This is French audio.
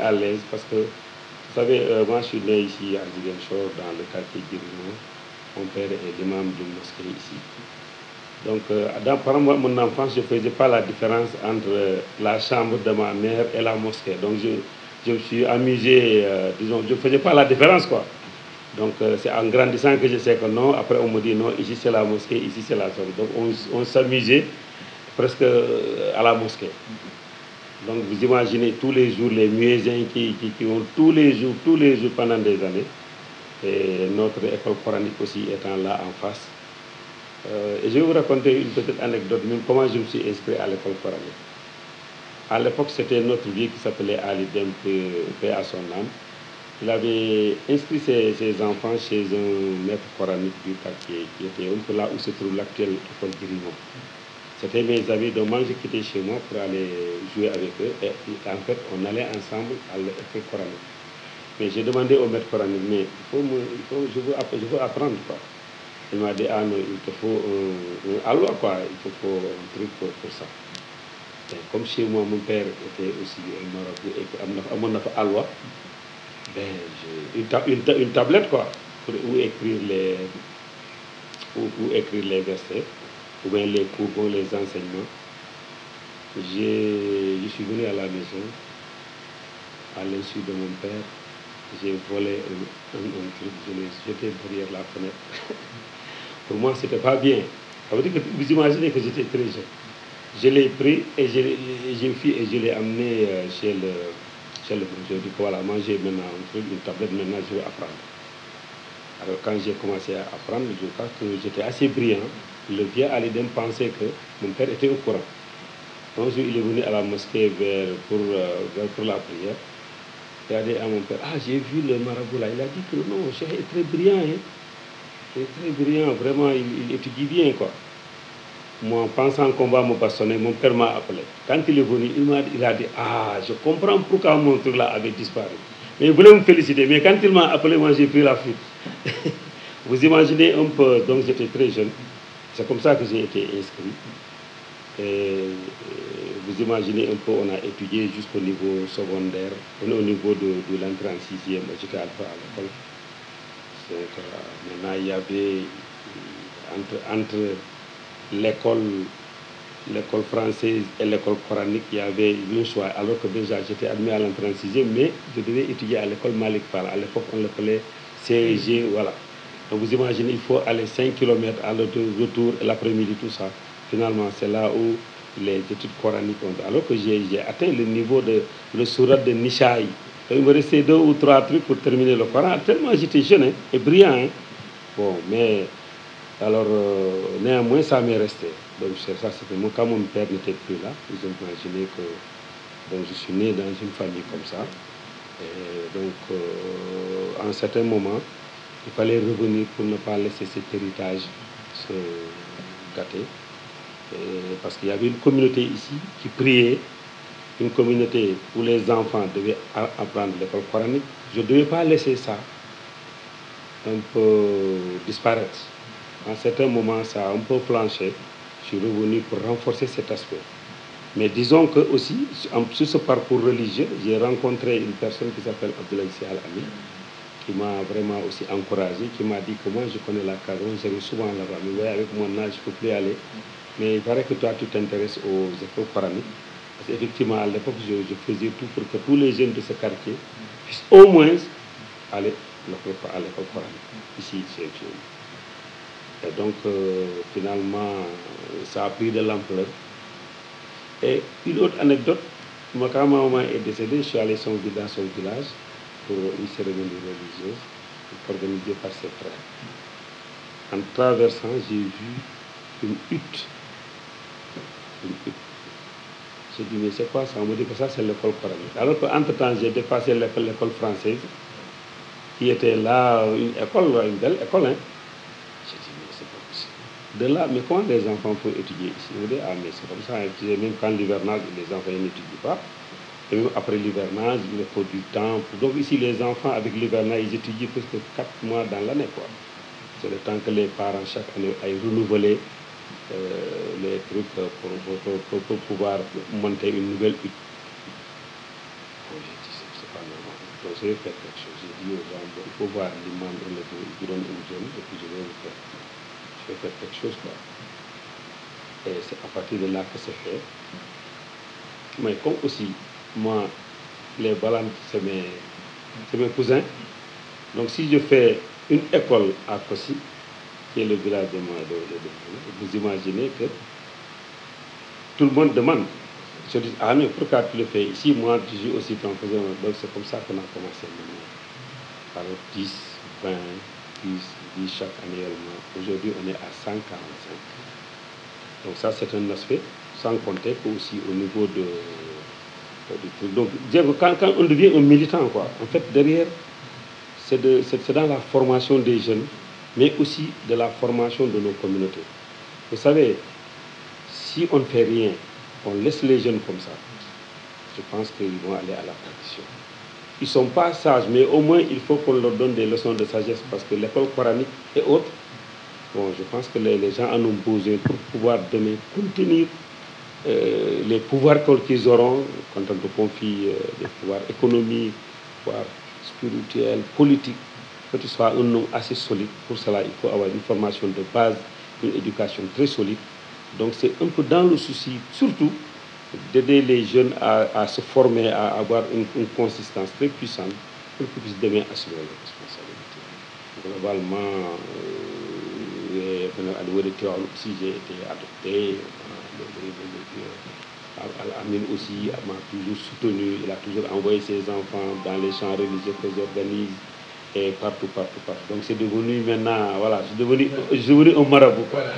à l'aise parce que, vous savez, moi je suis né ici à Ziguinchor, dans le quartier Guérino. Mon père est l'imam d'une mosquée ici. Donc, pendant mon enfance, je ne faisais pas la différence entre la chambre de ma mère et la mosquée. Donc, je me suis amusé, disons, je ne faisais pas la différence, quoi. Donc, c'est en grandissant que je sais que non. Après, on me dit non, ici c'est la mosquée, ici c'est la chambre. Donc, on s'amusait presque à la mosquée. Donc, vous imaginez tous les jours les muezzins qui ont tous les jours pendant des années. Et notre école coranique aussi étant là en face. Et je vais vous raconter une petite anecdote, même comment je me suis inscrit à l'école coranique. À l'époque, c'était notre vieux qui s'appelait Ali Dem, paix à son âme. Il avait inscrit ses enfants chez un maître coranique du quartier, qui était un peu là où se trouve l'actuelle école Guérino. C'était mes amis, donc moi j'ai quitté chez moi pour aller jouer avec eux. Et en fait, on allait ensemble à l'école coranique. Mais j'ai demandé au maître coranique, mais je veux apprendre, quoi. Il m'a dit, ah non, il te faut un alwa, quoi, il te faut un truc pour ça. Et comme chez moi, mon père était aussi un marabout et à mon alwa, ben, j'ai une tablette, quoi, pour où écrire les versets, ou bien les cours, les enseignements. Je suis venu à la maison, à l'insu de mon père, j'ai volé un truc, je l'ai jeté derrière la fenêtre. Pour moi, ce n'était pas bien. Ça veut dire que vous imaginez que j'étais très jeune. Je l'ai pris et je l'ai amené chez le je lui ai dit que voilà, moi j'ai maintenant un truc, une tablette, maintenant je vais apprendre. Alors quand j'ai commencé à apprendre, je crois que j'étais assez brillant. Le vieux Alidem pensait que mon père était au courant. Un jour, il est venu à la mosquée pour la prière. Il a dit à mon père, ah, j'ai vu le marabout là. Il a dit que non, Cheikh est très brillant. Hein. Il est très brillant, vraiment, il étudie bien, quoi. Moi, pensant qu'on va me bastonner, mon père m'a appelé. Quand il est venu, il a dit, ah, je comprends pourquoi mon truc là avait disparu. Mais il voulait me féliciter. Mais quand il m'a appelé, moi, j'ai pris la fuite. Vous imaginez un peu, donc j'étais très jeune. C'est comme ça que j'ai été inscrit. Et vous imaginez un peu, on a étudié jusqu'au niveau secondaire, on est au niveau de l'entrée en sixième, j'étais à l'école. Maintenant, il y avait entre l'école française et l'école coranique, il y avait le choix, alors que déjà j'étais admis à l'entrée en sixième, mais je devais étudier à l'école Malik Fall. À l'époque, on l'appelait CEG, voilà. Donc vous imaginez, il faut aller 5 km à retour, l'après-midi, tout ça. Finalement, c'est là où les études coraniques ont. Alors que j'ai atteint le niveau de le surat de Nishaï. Il me restait 2 ou 3 trucs pour terminer le Coran. Tellement j'étais jeune hein, et brillant. Hein. Bon, mais alors néanmoins, ça m'est resté. Donc ça, c'était moi. Quand mon père n'était plus là, vous imaginez que donc, je suis né dans une famille comme ça. Et donc, à un certain moment, il fallait revenir pour ne pas laisser cet héritage se gâter. Parce qu'il y avait une communauté ici qui priait, une communauté où les enfants devaient apprendre l'école coranique. Je ne devais pas laisser ça un peu disparaître. À un certain moment, ça a un peu flanché. Je suis revenu pour renforcer cet aspect. Mais disons que aussi, sur ce parcours religieux, j'ai rencontré une personne qui s'appelle Abdoulaye Al-Ami, qui m'a vraiment aussi encouragé, qui m'a dit que moi je connais la Cameroun, j'arrive souvent là-bas, mais ouais, avec mon âge, je ne peux plus aller. Mais il paraît que toi, tu t'intéresses aux écoles coraniques. Parce qu'effectivement, à l'époque, je faisais tout pour que tous les jeunes de ce quartier puissent au moins aller à l'école coranique, ici, chez eux. Et donc, finalement, ça a pris de l'ampleur. Et une autre anecdote, quand ma maman est décédée, je suis allé dans son village pour une cérémonie religieuse organisée par ses frères. En traversant, j'ai vu une hutte. J'ai dit, mais c'est quoi ça? On me dit que ça, c'est l'école coranique. Alors qu'entre-temps, j'ai dépassé l'école française, qui était là, une belle école. Hein. J'ai dit, mais c'est pas possible. De là, mais comment les enfants peuvent étudier ici? On me dit, ah, mais c'est comme ça. Même quand l'hivernage, les enfants n'étudient pas. Et même après l'hivernage, il faut du temps. Donc ici, les enfants, avec l'hivernage, ils étudient presque 4 mois dans l'année. C'est le temps que les parents, chaque année, aillent renouveler les trucs pour pouvoir monter une nouvelle hutte. J'ai dit, c'est pas je vais faire quelque chose. J'ai dit aux gens, bon, il faut voir l'imam et le il donne une zone, et puis je vais le faire. Je vais faire quelque chose, quoi. Et c'est à partir de là que c'est fait. Mais comme aussi, moi, les balances, c'est mes cousins. Donc si je fais une école à Kossi, qui est le village de moi, vous imaginez que tout le monde demande. Je dis, ah mais pourquoi tu le fais ici? Moi, je suis aussi ton cousin. Donc c'est comme ça qu'on a commencé maintenant. Par 10, 20, 10 chaque annuellement. Aujourd'hui, on est à 145. Donc ça, c'est un aspect, sans compter aussi au niveau du truc. Donc, quand on devient un militant, quoi, en fait, derrière, c'est dans la formation des jeunes, mais aussi de la formation de nos communautés. Vous savez, si on ne fait rien, on laisse les jeunes comme ça, je pense qu'ils vont aller à la perdition. Ils ne sont pas sages, mais au moins il faut qu'on leur donne des leçons de sagesse, parce que l'école coranique et autres, bon, je pense que les gens en ont besoin pour pouvoir demain contenir les pouvoirs qu'ils auront quand on te confie des pouvoirs économiques, pouvoirs spirituels, politiques. Que tu sois un homme assez solide. Pour cela, il faut avoir une formation de base, une éducation très solide. Donc c'est un peu dans le souci, surtout, d'aider les jeunes à se former, à avoir une consistance très puissante pour qu'ils puissent demain assumer leurs responsabilités. Globalement, aussi j'ai été adopté. Amine aussi m'a toujours soutenu, il a toujours envoyé ses enfants dans les champs religieux que j'organise et partout. Donc c'est devenu maintenant, voilà, je suis devenu un marabout. Voilà.